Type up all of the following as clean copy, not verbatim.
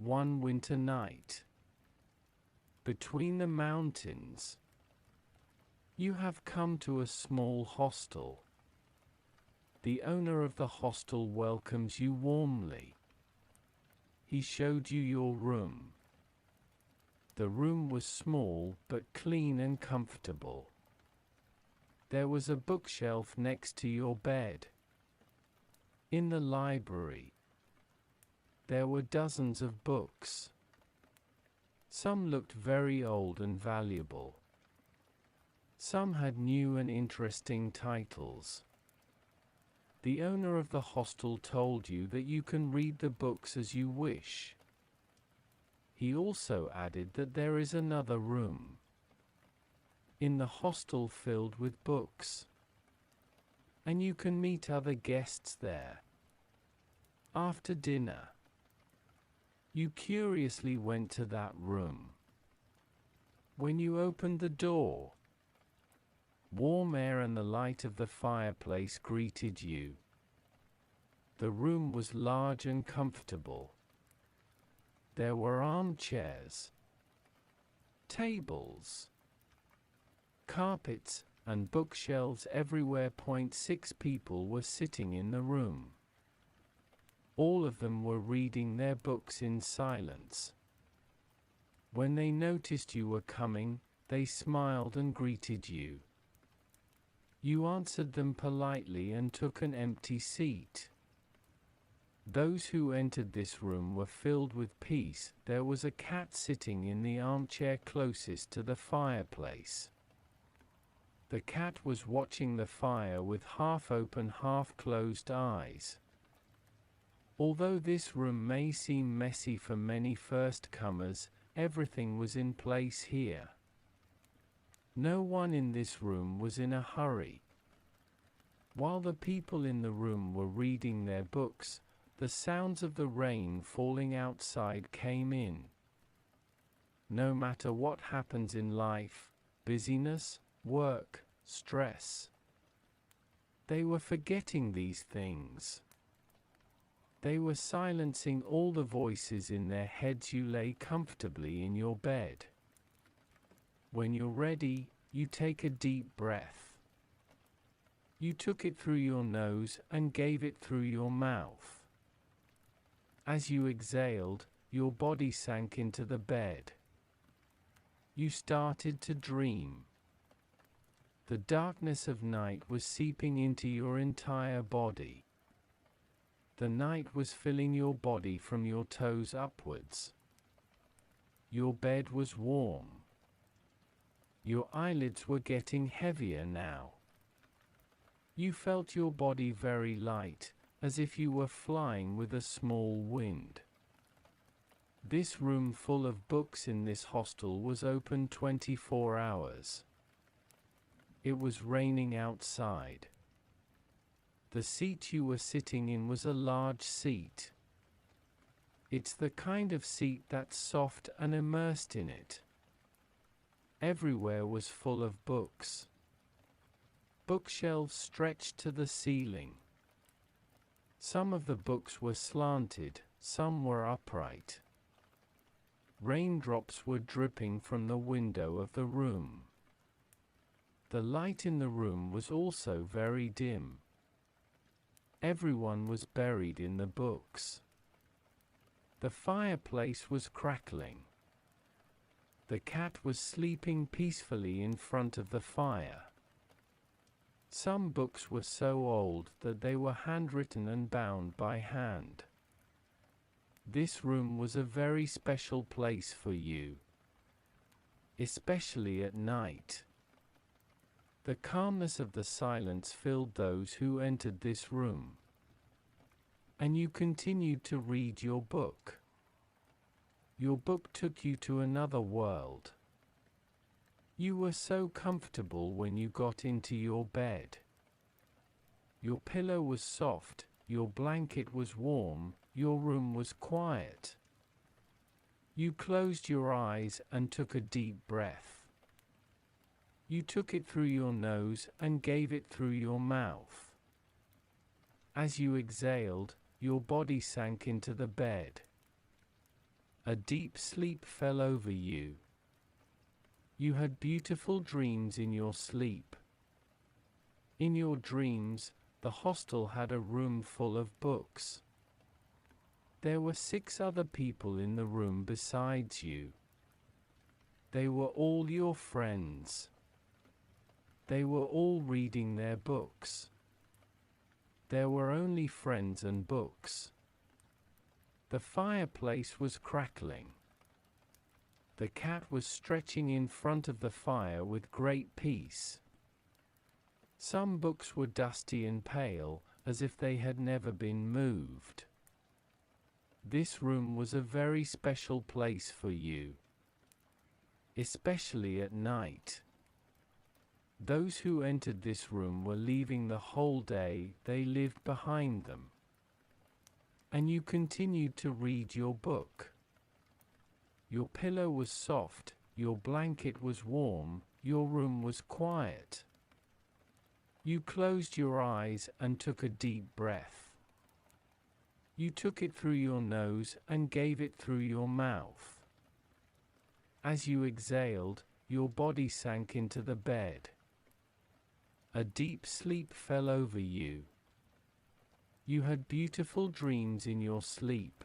one winter night. Between the mountains. You have come to a small hostel. The owner of the hostel welcomes you warmly. He showed you your room. The room was small but clean and comfortable. There was a bookshelf next to your bed. In the library, there were dozens of books. Some looked very old and valuable. Some had new and interesting titles. The owner of the hostel told you that you can read the books as you wish. He also added that there is another room in the hostel filled with books, and you can meet other guests there. After dinner, you curiously went to that room. When you opened the door, warm air and the light of the fireplace greeted you. The room was large and comfortable. There were armchairs, tables, carpets, and bookshelves everywhere. 6 people were sitting in the room. All of them were reading their books in silence. When they noticed you were coming, they smiled and greeted you. You answered them politely and took an empty seat. Those who entered this room were filled with peace. There was a cat sitting in the armchair closest to the fireplace. The cat was watching the fire with half-open, half-closed eyes. Although this room may seem messy for many first-comers, everything was in place here. No one in this room was in a hurry. While the people in the room were reading their books, the sounds of the rain falling outside came in. No matter what happens in life, busyness, work, stress, they were forgetting these things. They were silencing all the voices in their heads. You lay comfortably in your bed. When you're ready, you take a deep breath. You took it through your nose and gave it through your mouth. As you exhaled, your body sank into the bed. You started to dream. The darkness of night was seeping into your entire body. The night was filling your body from your toes upwards. Your bed was warm. Your eyelids were getting heavier now. You felt your body very light, as if you were flying with a small wind. This room full of books in this hostel was open 24 hours. It was raining outside. The seat you were sitting in was a large seat. It's the kind of seat that's soft and immersed in it. Everywhere was full of books. Bookshelves stretched to the ceiling. Some of the books were slanted, some were upright. Raindrops were dripping from the window of the room. The light in the room was also very dim. Everyone was buried in the books. The fireplace was crackling. The cat was sleeping peacefully in front of the fire. Some books were so old that they were handwritten and bound by hand. This room was a very special place for you, especially at night. The calmness of the silence filled those who entered this room. And you continued to read your book. Your book took you to another world. You were so comfortable when you got into your bed. Your pillow was soft, your blanket was warm, your room was quiet. You closed your eyes and took a deep breath. You took it through your nose and gave it through your mouth. As you exhaled, your body sank into the bed. A deep sleep fell over you. You had beautiful dreams in your sleep. In your dreams, the hostel had a room full of books. There were 6 other people in the room besides you. They were all your friends. They were all reading their books. There were only friends and books. The fireplace was crackling. The cat was stretching in front of the fire with great peace. Some books were dusty and pale, as if they had never been moved. This room was a very special place for you, especially at night. Those who entered this room were leaving the whole day they lived behind them. And you continued to read your book. Your pillow was soft, your blanket was warm, your room was quiet. You closed your eyes and took a deep breath. You took it through your nose and gave it through your mouth. As you exhaled, your body sank into the bed. A deep sleep fell over you. You had beautiful dreams in your sleep.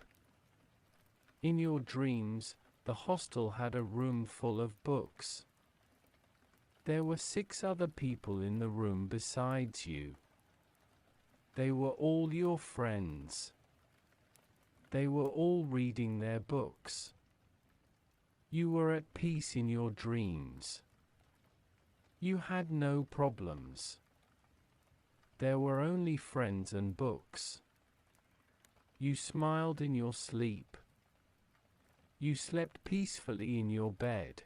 In your dreams, the hostel had a room full of books. There were 6 other people in the room besides you. They were all your friends. They were all reading their books. You were at peace in your dreams. You had no problems. There were only friends and books. You smiled in your sleep. You slept peacefully in your bed.